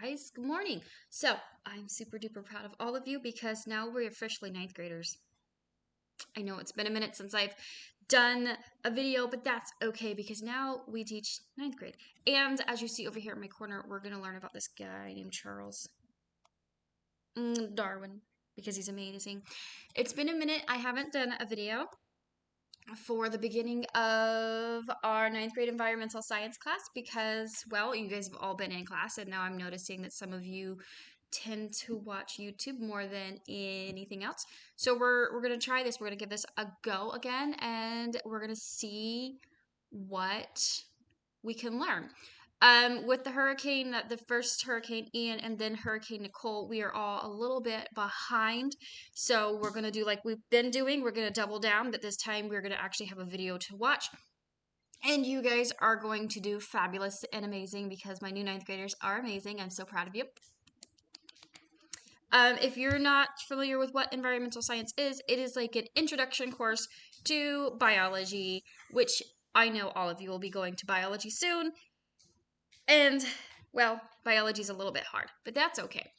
guys, good morning. So, I'm super duper proud of all of you because now we're officially ninth graders. I know it's been a minute since I've done a video, but that's okay because now we teach ninth grade. And as you see over here in my corner, we're going to learn about this guy named Charles Darwin because he's amazing. It's been a minute. I haven't done a video for the beginning of our ninth grade environmental science class because, well, you guys have all been in class, and now I'm noticing that some of you tend to watch YouTube more than anything else. So we're gonna try this. We're gonna give this a go again, and we're gonna see what we can learn. With the hurricane, the first Hurricane Ian and then Hurricane Nicole, we are all a little bit behind. So we're going to do like we've been doing. We're going to double down, but this time we're going to actually have a video to watch. And you guys are going to do fabulous and amazing because my new ninth graders are amazing. I'm so proud of you. If you're not familiar with what environmental science is, it is like an introduction course to biology, which I know all of you will be going to biology soon. And, well, biology is a little bit hard, but that's okay.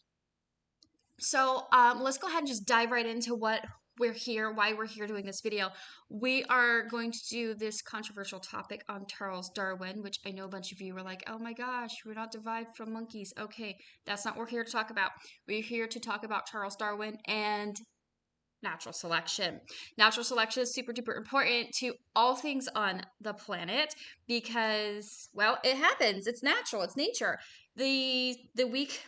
So let's go ahead and just dive right into what we're here, why we're here doing this video. We are going to do this controversial topic on Charles Darwin, which I know a bunch of you were like, oh my gosh, we're not derived from monkeys. Okay, that's not what we're here to talk about. We're here to talk about Charles Darwin and natural selection. Natural selection is super duper important to all things on the planet because, well, it happens. It's natural. It's nature. The weak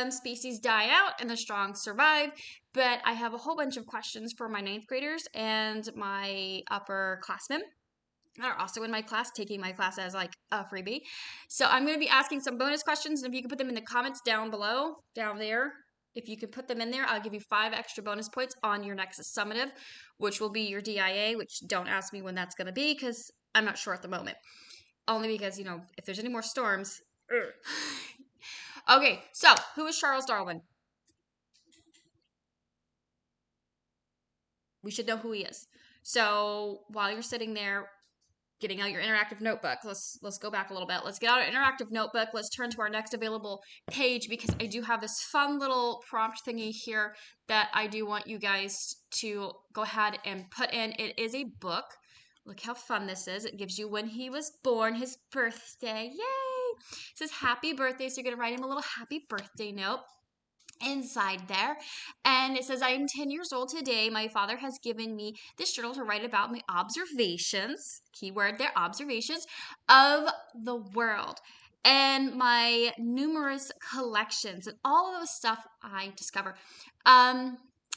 species die out and the strong survive. But I have a whole bunch of questions for my ninth graders and my upperclassmen that are also in my class, taking my class as like a freebie. So I'm going to be asking some bonus questions, and if you can put them in the comments down below, down there, if you can put them in there, I'll give you 5 extra bonus points on your next summative, which will be your DIA, which don't ask me when that's going to be because I'm not sure at the moment. Only because, you know, if there's any more storms. Okay, so who is Charles Darwin? We should know who he is. So while you're sitting there getting out your interactive notebook, let's go back a little bit. Let's get out our interactive notebook. Let's turn to our next available page because I do have this fun little prompt thingy here that I do want you guys to go ahead and put in. It is a book. Look how fun this is. It gives you when he was born, his birthday. Yay! It says happy birthday, so you're going to write him a little happy birthday note inside there, and it says, I am 10 years old today. My father has given me this journal to write about my observations, keyword there, observations of the world and my numerous collections and all of the stuff I discover. I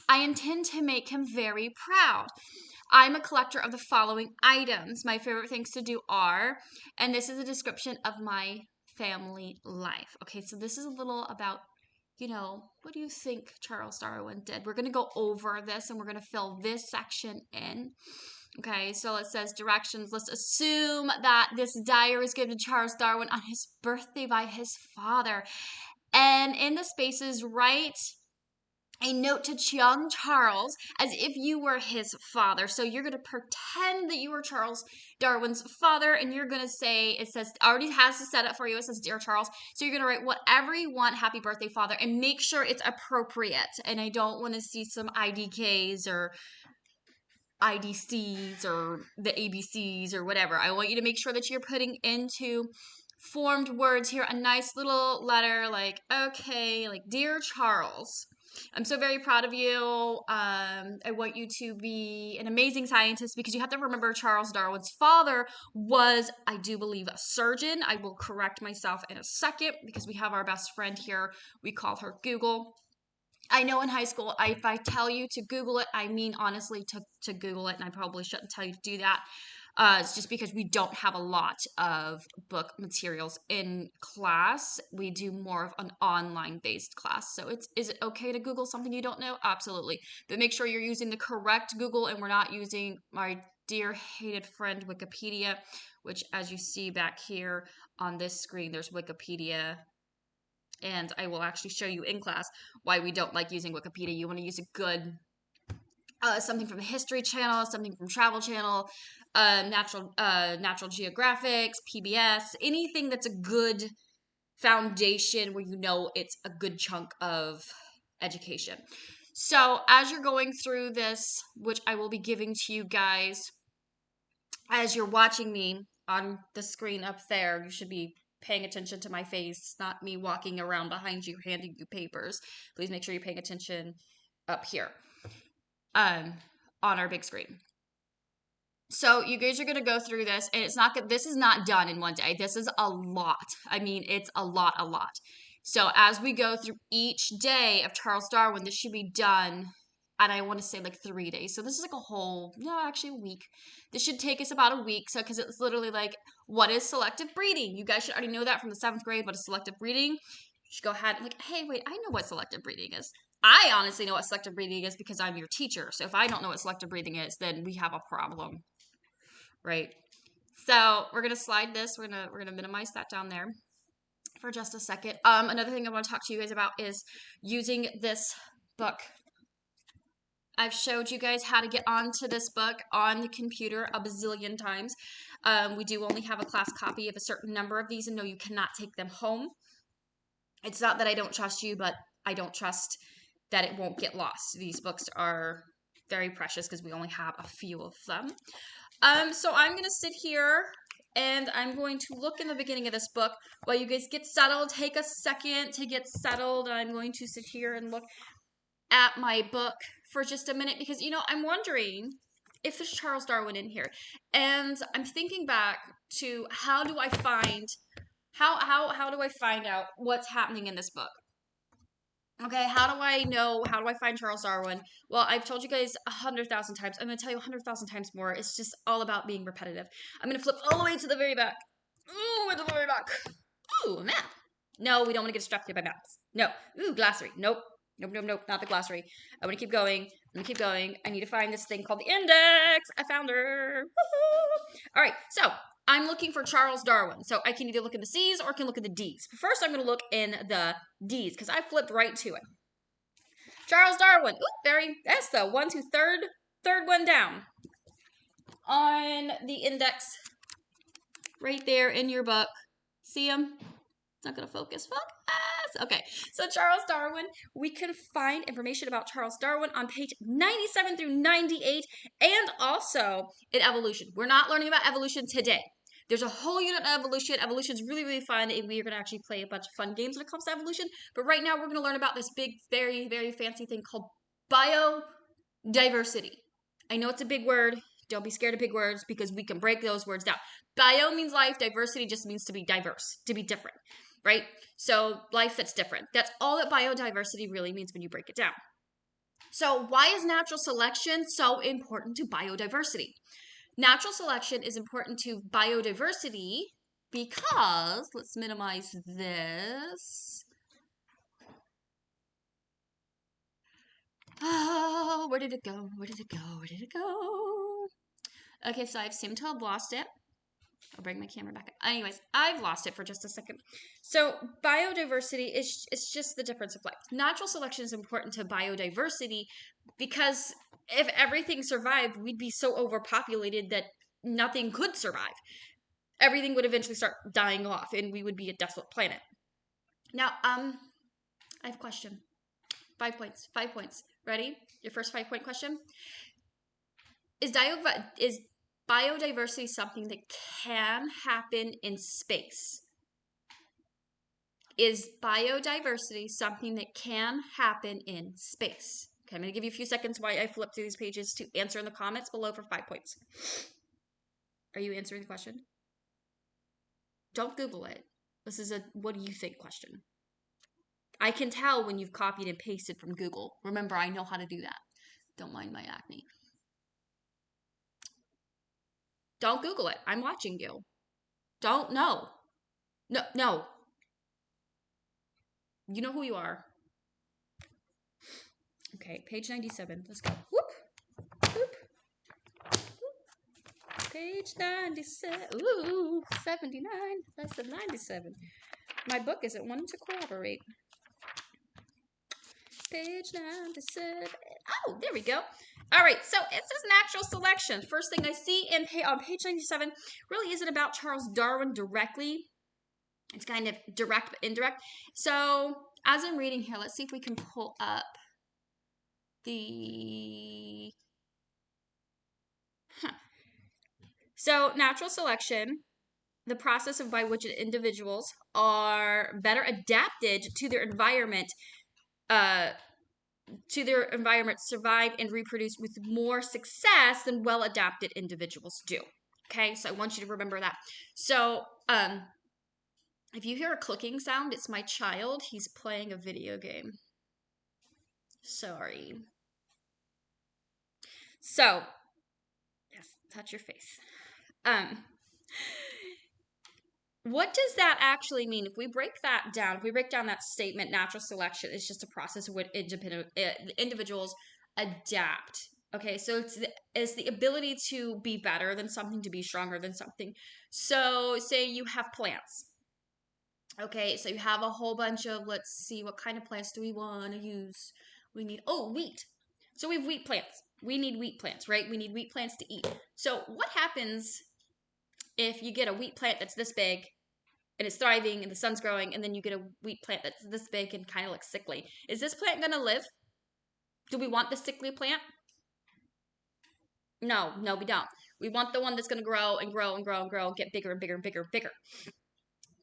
intend to make him very proud. I'm a collector of the following items. My favorite things to do are, and this is a description of my family life. Okay, so this is a little about, you know, what do you think Charles Darwin did? We're going to go over this and we're going to fill this section in. Okay, so it says directions. Let's assume that this diary was given to Charles Darwin on his birthday by his father. And in the spaces, write a note to young Charles as if you were his father. So you're going to pretend that you were Charles Darwin's father, and you're going to say, it says, already has to set up for you. It says, Dear Charles. So you're going to write whatever you want, happy birthday, father, and make sure it's appropriate. And I don't want to see some IDKs or IDCs or the ABCs or whatever. I want you to make sure that you're putting into formed words here a nice little letter like, okay, like, Dear Charles, I'm so very proud of you. I want you to be an amazing scientist because you have to remember Charles Darwin's father was, I do believe, a surgeon. I will correct myself in a second because we have our best friend here. We call her Google. I know in high school, if I tell you to Google it, I mean honestly to Google it, and I probably shouldn't tell you to do that. It's just because we don't have a lot of book materials in class. We do more of an online-based class. So is it okay to Google something you don't know? Absolutely. But make sure you're using the correct Google and we're not using my dear hated friend Wikipedia, which as you see back here on this screen, there's Wikipedia. And I will actually show you in class why we don't like using Wikipedia. You want to use a good something from the History Channel, something from Travel Channel, Natural Geographics, PBS, anything that's a good foundation where you know it's a good chunk of education. So as you're going through this, which I will be giving to you guys as you're watching me on the screen up there, you should be paying attention to my face, not me walking around behind you handing you papers. Please make sure you're paying attention up here on our big screen. So you guys are going to go through this, and this is not done in one day. This is a lot. I mean, it's a lot. So as we go through each day of Charles Darwin, this should be done, and I want to say like 3 days. So this is like actually a week. This should take us about a week. So, because it's literally like, what is selective breeding? You guys should already know that from the 7th grade, what is selective breeding. You should go ahead and like, hey, wait, I know what selective breeding is. I honestly know what selective breeding is because I'm your teacher. So if I don't know what selective breeding is, then we have a problem. Right. So we're going to slide this. We're going to minimize that down there for just a second. Another thing I want to talk to you guys about is using this book. I've showed you guys how to get onto this book on the computer a bazillion times. We do only have a class copy of a certain number of these, and no, you cannot take them home. It's not that I don't trust you, but I don't trust that it won't get lost. These books are very precious because we only have a few of them. So I'm going to sit here and I'm going to look in the beginning of this book while you guys get settled. Take a second to get settled. I'm going to sit here and look at my book for just a minute because, I'm wondering if there's Charles Darwin in here. And I'm thinking back to how do I find out what's happening in this book? Okay, how do I find Charles Darwin? Well, I've told you guys 100,000 times. I'm going to tell you 100,000 times more. It's just all about being repetitive. I'm going to flip all the way to the very back. Ooh, to the very back. Ooh, a map. No, we don't want to get distracted by maps. No. Ooh, glossary. Nope, not the glossary. I want to keep going. I need to find this thing called the index. I found her. Woo-hoo. All right, so I'm looking for Charles Darwin. So I can either look in the C's or I can look in the D's. But first, I'm going to look in the D's because I flipped right to it. Charles Darwin. Ooh, that's the 1, 2, third one down on the index right there in your book. See him? It's not going to focus. Okay, so Charles Darwin, we can find information about Charles Darwin on page 97 through 98 and also in evolution. We're not learning about evolution today. There's a whole unit of evolution. Evolution is really, really fun, and we are going to actually play a bunch of fun games when it comes to evolution. But right now, we're going to learn about this big, very, very fancy thing called biodiversity. I know it's a big word. Don't be scared of big words because we can break those words down. Bio means life. Diversity just means to be diverse, to be different, right? So life that's different. That's all that biodiversity really means when you break it down. So why is natural selection so important to biodiversity? Natural selection is important to biodiversity because, let's minimize this. Oh, where did it go? Okay, so I seem to have lost it. I'll bring my camera back up. Anyways, I've lost it for just a second. So biodiversity is just the difference of life. Natural selection is important to biodiversity because if everything survived, we'd be so overpopulated that nothing could survive. Everything would eventually start dying off and we would be a desolate planet. Now, I have a question. 5 points. Ready? Your first 5-point question. Is biodiversity something that can happen in space? Is biodiversity something that can happen in space? Okay, I'm going to give you a few seconds while I flip through these pages to answer in the comments below for 5 points. Are you answering the question? Don't Google it. This is a what do you think question. I can tell when you've copied and pasted from Google. Remember, I know how to do that. Don't mind my acne. Don't Google it. I'm watching you. Don't know. No. You know who you are. Okay, page 97. Let's go. Whoop. Page 97. Ooh, 79. That's the 97. My book isn't wanting to cooperate. Page 97. Oh, there we go. All right, so it says natural selection. First thing I see on page 97 really isn't about Charles Darwin directly. It's kind of direct but indirect. So as I'm reading here, let's see if we can pull up the... Huh. So natural selection, the process of by which individuals are better adapted uh, survive and reproduce with more success than well-adapted individuals do. Okay, so I want you to remember that. So, if you hear a clicking sound, it's my child. He's playing a video game. Sorry. So, yes, touch your face. What does that actually mean? If we break that down, if we break down that statement, natural selection is just a process of what individuals adapt. Okay, so it's the ability to be better than something, to be stronger than something. So, say you have plants. Okay, so you have a whole bunch of, let's see, what kind of plants do we want to use? We need, wheat. So we have wheat plants. We need wheat plants, right? We need wheat plants to eat. So what happens if you get a wheat plant that's this big and it's thriving and the sun's growing, and then you get a wheat plant that's this big and kind of looks sickly? Is this plant going to live? Do we want the sickly plant? No, we don't. We want the one that's going to grow and grow and grow and grow, get bigger and bigger and bigger and bigger.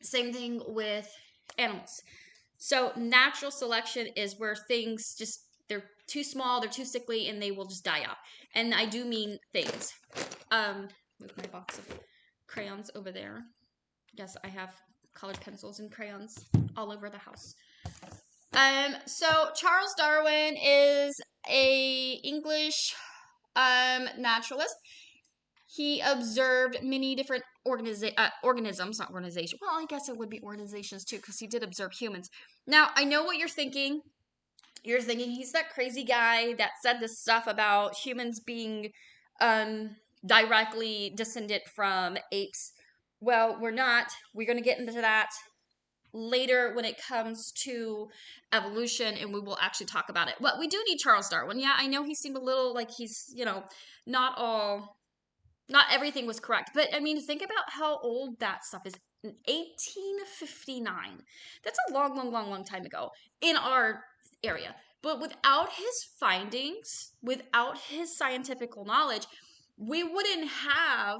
Same thing with animals. So natural selection is where things just, they're too small, they're too sickly, and they will just die out. And I do mean things. Move my box of crayons over there. Yes, I have colored pencils and crayons all over the house. So Charles Darwin is a English naturalist. He observed many different organisms, not organizations. Well, I guess it would be organizations too, because he did observe humans. Now, I know what you're thinking. You're thinking he's that crazy guy that said this stuff about humans being directly descended from apes. Well, we're not. We're going to get into that later when it comes to evolution, and we will actually talk about it. But we do need Charles Darwin. Yeah, I know he seemed a little like he's, not everything was correct. But I mean, think about how old that stuff is. 1859. That's a long, long, long, long time ago in our area. But without his findings, without his scientific knowledge, we wouldn't have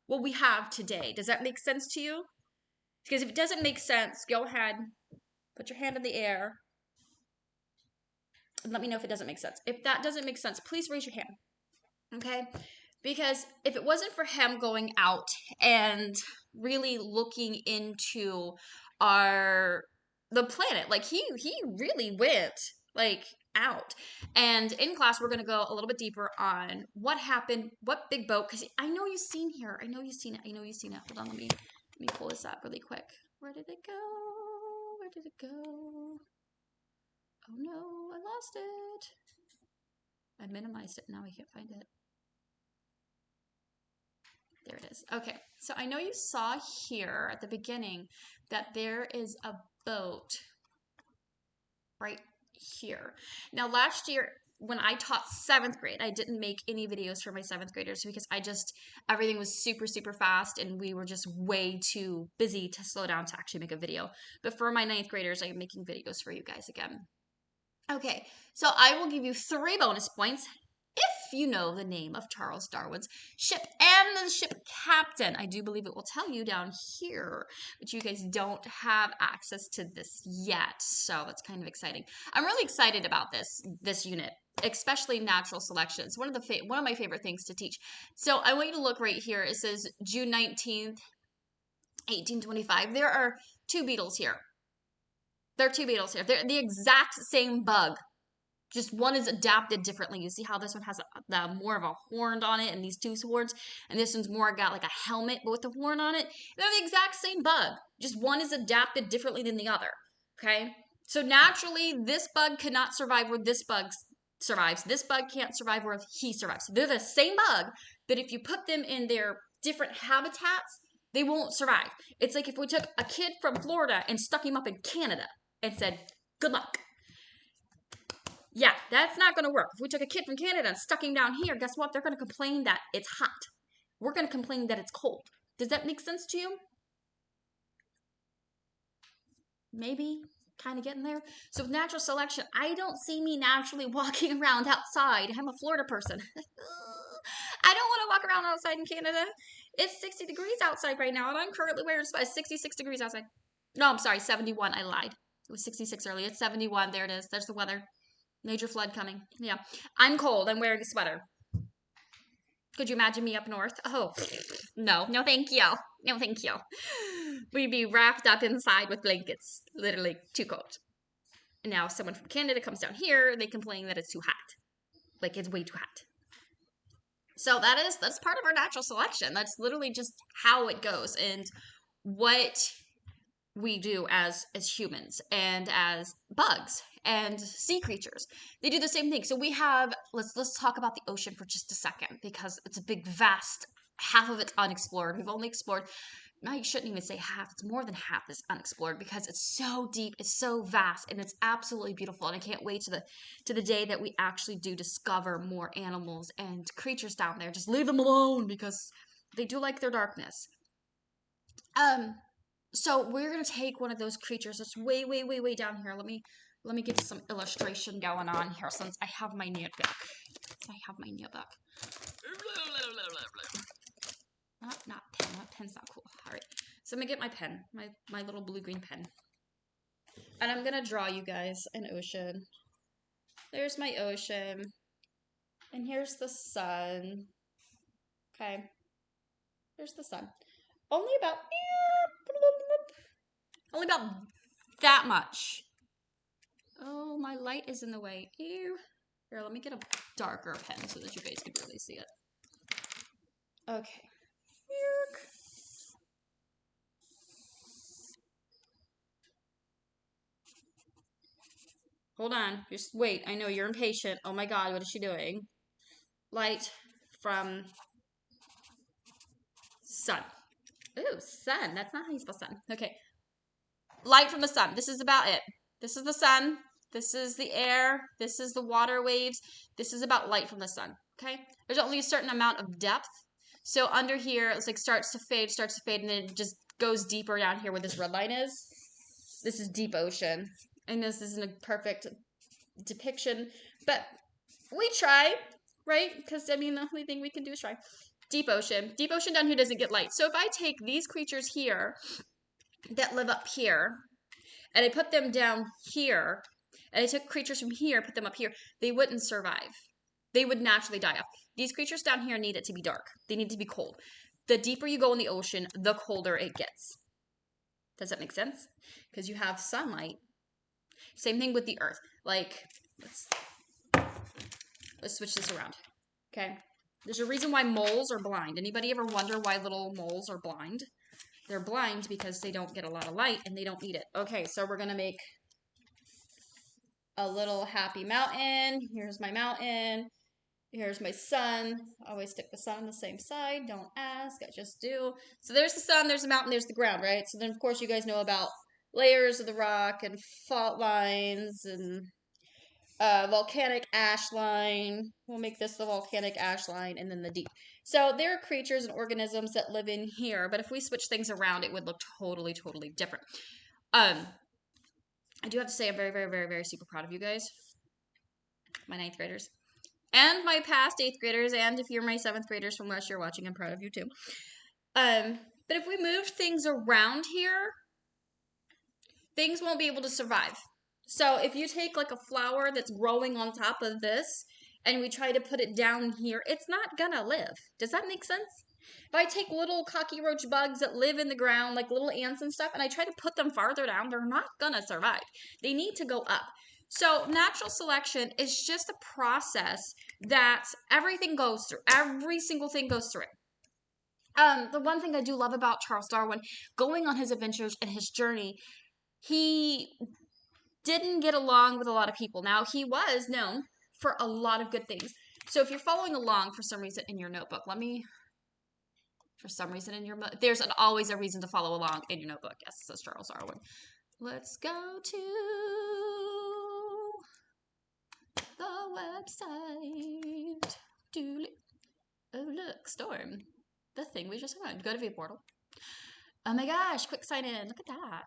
what we have today. Does that make sense to you? Because if it doesn't make sense, go ahead, put your hand in the air, and let me know if it doesn't make sense. If that doesn't make sense, please raise your hand. Okay? Because if it wasn't for him going out and really looking into the planet, like he really went like out. And in class, we're going to go a little bit deeper on what happened, what big boat, because I know you've seen here. I know you've seen it. Hold on, let me pull this up really quick. Where did it go? Where did it go? Oh no, I lost it. I minimized it. Now I can't find it. There it is. Okay, so I know you saw here at the beginning that there is a boat right here. Now, last year when I taught 7th grade, I didn't make any videos for my 7th graders because everything was super, super fast and we were just way too busy to slow down to actually make a video. But for my 9th graders, I am making videos for you guys again. Okay, so I will give you 3 bonus points if you know the name of Charles Darwin's ship and the ship captain. I do believe it will tell you down here, but you guys don't have access to this yet, so that's kind of exciting. I'm really excited about this unit, especially natural selection. It's one of my favorite things to teach. So I want you to look right here. It says June 19th, 1825. There are 2 beetles here. There are 2 beetles here. They're the exact same bug. Just one is adapted differently. You see how this one has more of a horn on it and these 2 horns, and this one's more got like a helmet but with a horn on it. They're the exact same bug. Just one is adapted differently than the other. Okay? So naturally, this bug cannot survive where this bug survives. This bug can't survive where he survives. They're the same bug, but if you put them in their different habitats, they won't survive. It's like if we took a kid from Florida and stuck him up in Canada and said, good luck. Yeah, that's not going to work. If we took a kid from Canada and stuck him down here, guess what? They're going to complain that it's hot. We're going to complain that it's cold. Does that make sense to you? maybe kind of getting there. So with natural selection, I don't see me naturally walking around outside. I'm a Florida person. I don't want to walk around outside in Canada. It's 60 degrees outside right now, and I'm currently wearing 66 degrees outside. No, I'm sorry, 71. I lied. It was 66 earlier. It's 71. There it is. There's the weather. Major flood coming. Yeah. I'm cold. I'm wearing a sweater. Could you imagine me up north? Oh, no. No, thank you. No, thank you. We'd be wrapped up inside with blankets. Literally too cold. And now if someone from Canada comes down here, they complain that it's too hot. Like, it's way too hot. So that's part of our natural selection. That's literally just how it goes and what we do as humans and as bugs and sea creatures. They do the same thing. So we have let's talk about the ocean for just a second, because it's a big, vast, half of it's unexplored. We've only explored, no, you shouldn't even say half. It's more than half is unexplored, because it's so deep, it's so vast, and it's absolutely beautiful. And I can't wait to the day that we actually do discover more animals and creatures down there. Just leave them alone, because they do like their darkness. So we're gonna take one of those creatures that's way, way, way, way down here. Let me get some illustration going on here, since I have my notebook. Not pen. That pen's not cool. All right. So I'm gonna get my pen, my little blue-green pen, and I'm gonna draw you guys an ocean. There's my ocean, and here's the sun. Okay. There's the sun. Only about that much. Oh, my light is in the way. Ew. Here, let me get a darker pen so that you guys can really see it. Okay. Hold on. Just wait. I know you're impatient. Oh my god, what is she doing? Light from sun. Ooh, sun. That's not how you spell sun. Okay. Light from the sun. This is about it. This is the sun. This is the air. This is the water waves. This is about light from the sun. Okay? There's only a certain amount of depth. So under here, it's like starts to fade, and then it just goes deeper down here where this red line is. This is deep ocean. And this isn't a perfect depiction, but we try, right? Because, I mean, the only thing we can do is try. Deep ocean. Deep ocean down here doesn't get light. So if I take these creatures here that live up here, and I put them down here, and I took creatures from here, put them up here, they wouldn't survive. They would naturally die off. These creatures down here need it to be dark. They need to be cold. The deeper you go in the ocean, the colder it gets. Does that make sense? Because you have sunlight. Same thing with the earth. Like, let's switch this around. Okay? There's a reason why moles are blind. Anybody ever wonder why little moles are blind? They're blind because they don't get a lot of light and they don't need it. Okay, so we're going to make a little happy mountain. Here's my mountain. Here's my sun. I always stick the sun on the same side. Don't ask. I just do. So there's the sun, there's the mountain, there's the ground, right? So then, of course, you guys know about layers of the rock and fault lines and volcanic ash line. We'll make this the volcanic ash line, and then the deep. So there are creatures and organisms that live in here, but if we switch things around, it would look totally, totally different. I do have to say I'm very, very, very, very super proud of you guys, my 9th graders, and my past 8th graders, and if you're my 7th graders from last year watching, I'm proud of you too. But if we move things around here, things won't be able to survive. So if you take like a flower that's growing on top of this and we try to put it down here, it's not gonna live. Does that make sense? If I take little cockroach bugs that live in the ground, like little ants and stuff, and I try to put them farther down, they're not gonna survive. They need to go up. So natural selection is just a process that everything goes through. Every single thing goes through it. The one thing I do love about Charles Darwin, going on his adventures and his journey, he didn't get along with a lot of people. Now, he was known for a lot of good things. So if you're following along for some reason in your notebook, there's always a reason to follow along in your notebook. Yes, says Charles Darwin. Let's go to the website. Oh, look, Storm. The thing we just found. Go to view portal. Oh my gosh, quick sign in. Look at that.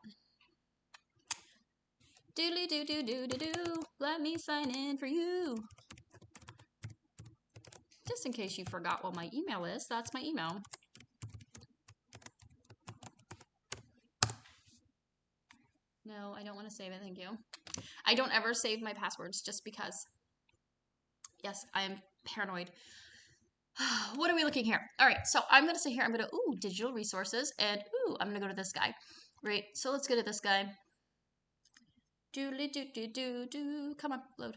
Doodly doo doo doo doo doo. Let me sign in for you. Just in case you forgot what my email is, that's my email. No, I don't want to save it, thank you. I don't ever save my passwords just because, yes, I am paranoid. What are we looking here? All right, so I'm going to sit here. I'm going to, ooh, digital resources. And, ooh, I'm going to go to this guy. Right, so let's go to this guy. Doodly doo doo doo doo. Come on, load.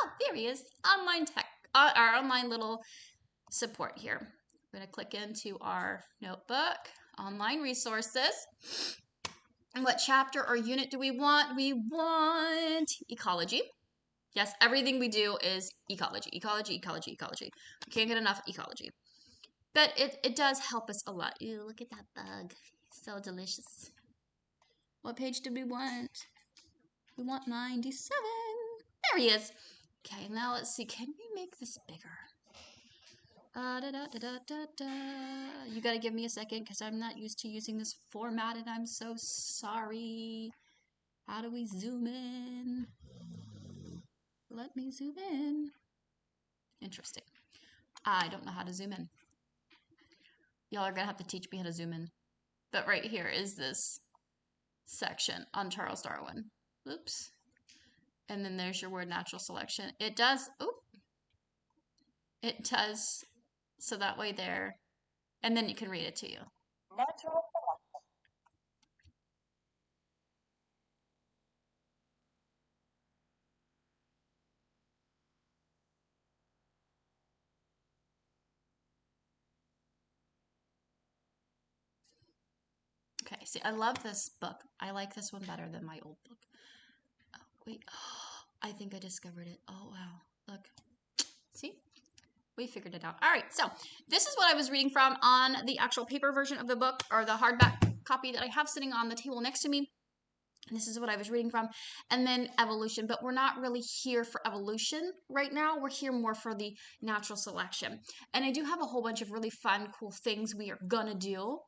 Oh, there he is. Online tech. Our online little support here. We're going to click into our notebook. Online resources. And what chapter or unit do we want? We want ecology. Yes, everything we do is ecology, ecology, ecology, ecology. We can't get enough ecology. But it does help us a lot. Ew, look at that bug. So delicious. What page do we want? We want 97. There he is. Okay, now let's see. Can we make this bigger? You gotta give me a second because I'm not used to using this format and I'm so sorry. How do we zoom in? Let me zoom in. Interesting. I don't know how to zoom in. Y'all are gonna have to teach me how to zoom in. But right here is this section on Charles Darwin. Oops. And then there's your word natural selection. It does, it does, so that way there, and then you can read it to you. Natural Okay, see, I love this book. I like this one better than my old book. Oh, wait, oh, I think I discovered it. Oh, wow, look. See? We figured it out. All right, so this is what I was reading from on the actual paper version of the book, or the hardback copy that I have sitting on the table next to me. And this is what I was reading from. And then evolution, but we're not really here for evolution right now. We're here more for the natural selection. And I do have a whole bunch of really fun, cool things we are gonna do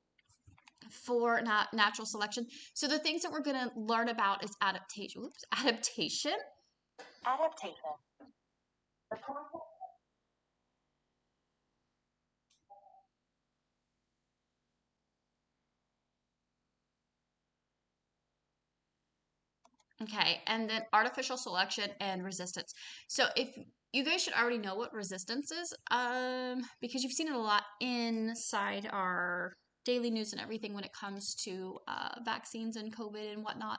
for natural selection. So the things that we're gonna learn about is adaptation. Oops, adaptation. Adaptation. Okay, and then artificial selection and resistance. So if you guys should already know what resistance is, because you've seen it a lot inside our daily news and everything when it comes to vaccines and COVID and whatnot.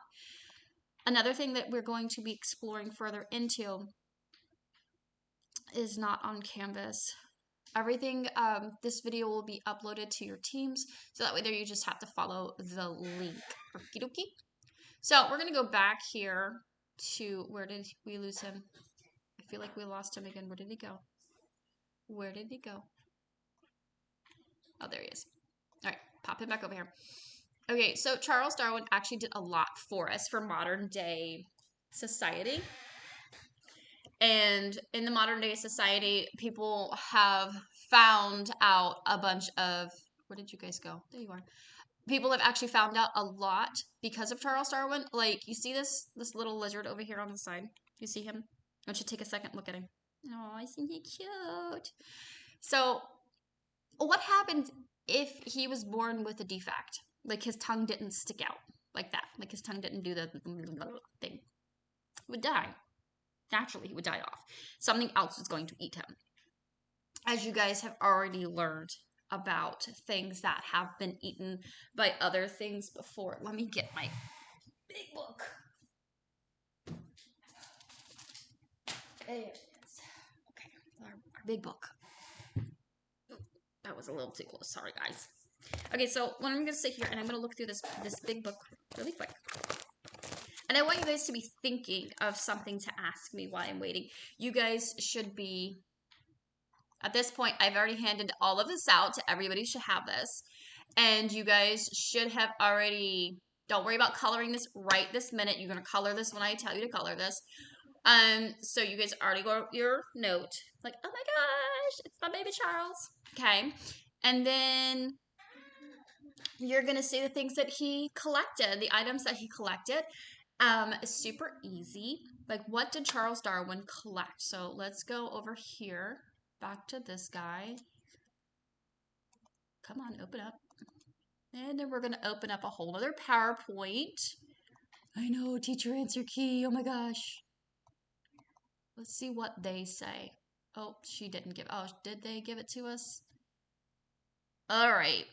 Another thing that we're going to be exploring further into is not on Canvas. Everything, this video will be uploaded to your teams, so that way there you just have to follow the link. Okie dokie. So we're going to go back here to, where did we lose him? I feel like we lost him again. Where did he go? Where did he go? Oh, there he is. All right, pop him back over here. Okay, so Charles Darwin actually did a lot for us for modern day society. And in the modern day society, people have found out a bunch of, where did you guys go? There you are. People have actually found out a lot because of Charles Darwin. Like, you see this little lizard over here on the side? You see him? Why don't you take a second look at him? Oh, isn't he cute? So, what happened if he was born with a defect? Like, his tongue didn't stick out like that. Like, his tongue didn't do the thing. He would die. Naturally, he would die off. Something else is going to eat him. As you guys have already learned about things that have been eaten by other things before. Let me get my big book. There it is. Okay, our big book. That was a little too close. Sorry, guys. Okay, so when I'm going to sit here and I'm going to look through this big book really quick. And I want you guys to be thinking of something to ask me while I'm waiting. You guys should be, at this point, I've already handed all of this out to everybody. Should have this. And you guys should have already, don't worry about coloring this right this minute. You're going to color this when I tell you to color this. So you guys already got your note. Like, oh my gosh, it's my baby Charles. Okay. And then you're going to see the things that he collected, the items that he collected. Super easy. Like, what did Charles Darwin collect? So let's go over here, back to this guy. Come on, open up. And then we're gonna open up a whole other PowerPoint. I know, teacher answer key, oh my gosh. Let's see what they say. Oh, she didn't give, oh, did they give it to us? All right.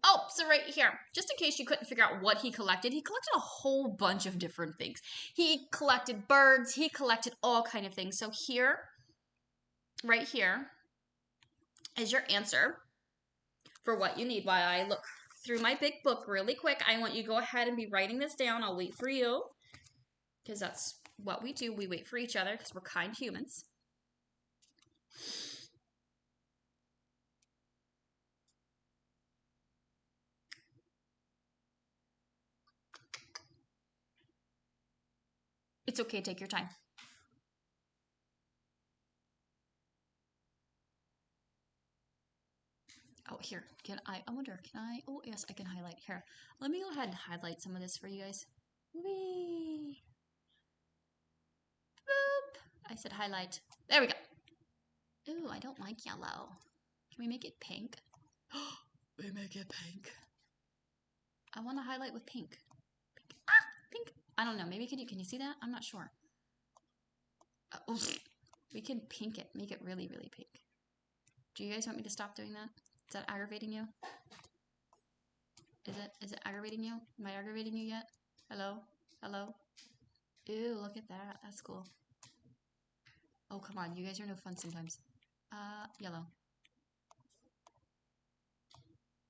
Oh, so right here, just in case you couldn't figure out what he collected a whole bunch of different things. He collected birds, he collected all kind of things. So here, right here, is your answer for what you need. While I look through my big book really quick, I want you to go ahead and be writing this down. I'll wait for you, because that's what we do. We wait for each other, because we're kind humans. It's okay, take your time. Oh, here, I wonder, can I, oh, yes, I can highlight. Here, let me go ahead and highlight some of this for you guys. Whee! Boop! I said highlight. There we go. Ooh, I don't like yellow. Can we make it pink? We make it pink. I want to highlight with pink. Pink. Ah, pink. I don't know. Maybe can you see that? I'm not sure. We can pink it. Make it really, really pink. Do you guys want me to stop doing that? Is that aggravating you? Is it aggravating you? Am I aggravating you yet? Hello? Hello? Ew, look at that. That's cool. Oh, come on. You guys are no fun sometimes. Yellow.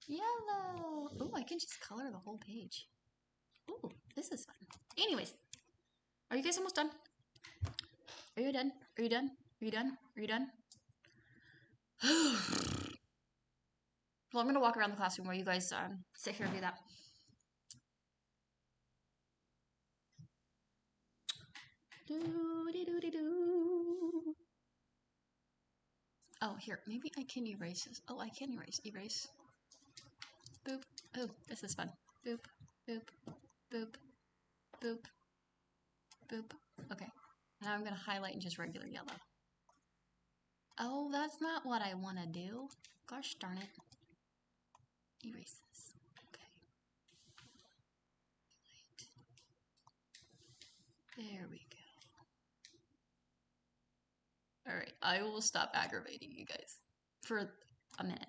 Yellow! Oh, I can just color the whole page. Ooh, this is fun. Anyways, are you guys almost done? Are you done? Are you done? Are you done? Are you done? Well, I'm gonna walk around the classroom while you guys sit here and do that. Oh, here, maybe I can erase this. Oh, I can erase. Boop. Oh, this is fun. Boop, boop, boop, boop, boop. Okay, now I'm gonna highlight in just regular yellow. Oh, that's not what I want to do. Gosh darn it. Erase this. Okay. There we go. Alright, I will stop aggravating you guys for a minute.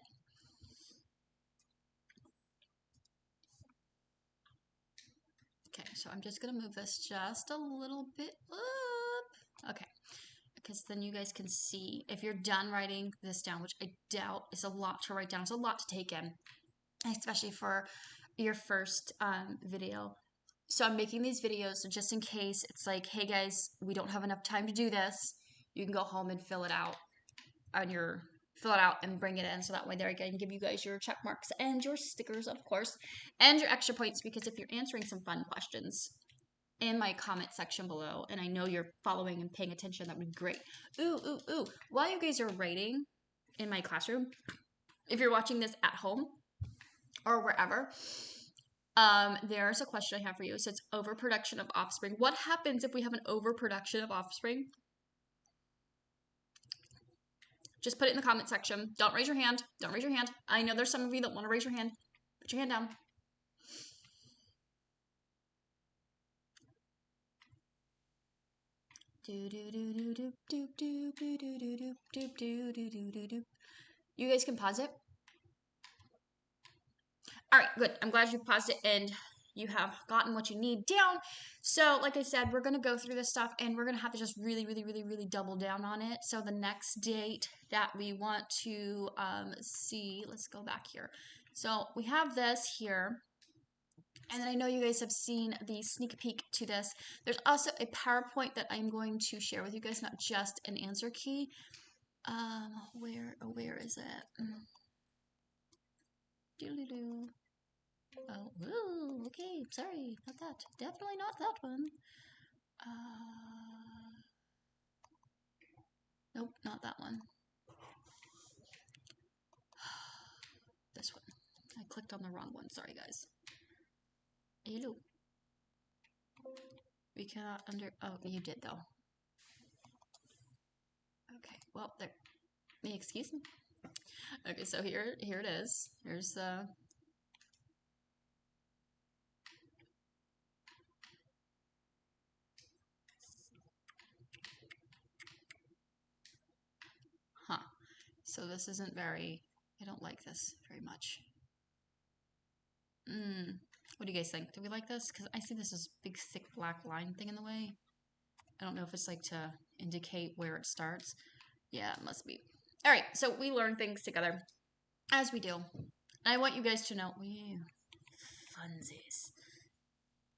Okay, so I'm just gonna move this just a little bit up. Okay, because then you guys can see if you're done writing this down, which I doubt is a lot to write down. It's a lot to take in, especially for your first video. So I'm making these videos so just in case it's like, hey guys, we don't have enough time to do this. You can go home and fill it out on your and bring it in, so that way there I can give you guys your check marks and your stickers, of course, and your extra points, because if you're answering some fun questions in my comment section below, and I know you're following and paying attention, that would be great. Ooh. While you guys are writing in my classroom, if you're watching this at home or wherever, there's a question I have for you. It says overproduction of offspring. What happens if we have an overproduction of offspring? Just put it in the comment section. Don't raise your hand. Don't raise your hand. I know there's some of you that want to raise your hand. Put your hand down. You guys can pause it. All right, good. I'm glad you paused it and you have gotten what you need down. So, like I said, we're going to go through this stuff and we're going to have to just really double down on it. So, the next date that we want to see, let's go back here. So, we have this here. And then I know you guys have seen the sneak peek to this. There's also a PowerPoint that I'm going to share with you guys, not just an answer key. Where is it? Doodle-doo. Oh, ooh, okay, sorry, not that. Definitely not that one. Nope, not that one. This one. I clicked on the wrong one. Sorry, guys. Hello. We cannot oh, you did though. Okay, well, there. Excuse me. Okay, so here it is. Here's the. Huh. So this isn't very. I don't like this very much. What do you guys think? Do we like this? Because I see this as big, thick, black line thing in the way. I don't know if it's like to indicate where it starts. Yeah, it must be. All right, so we learn things together, as we do. And I want you guys to know, funsies.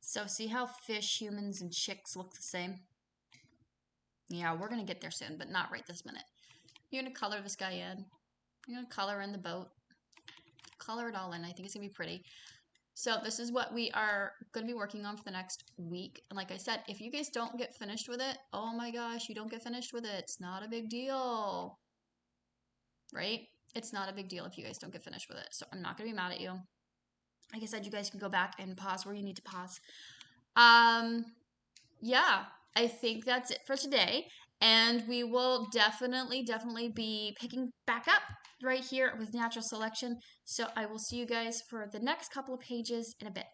So see how fish, humans, and chicks look the same? Yeah, we're going to get there soon, but not right this minute. You're going to color this guy in. You're going to color in the boat. Color it all in. I think it's going to be pretty. So this is what we are going to be working on for the next week. And like I said, if you guys don't get finished with it, oh my gosh, you don't get finished with it. It's not a big deal. Right? It's not a big deal if you guys don't get finished with it. So I'm not going to be mad at you. Like I said, you guys can go back and pause where you need to pause. Yeah, I think that's it for today. And we will definitely be picking back up right here with natural selection. So I will see you guys for the next couple of pages in a bit.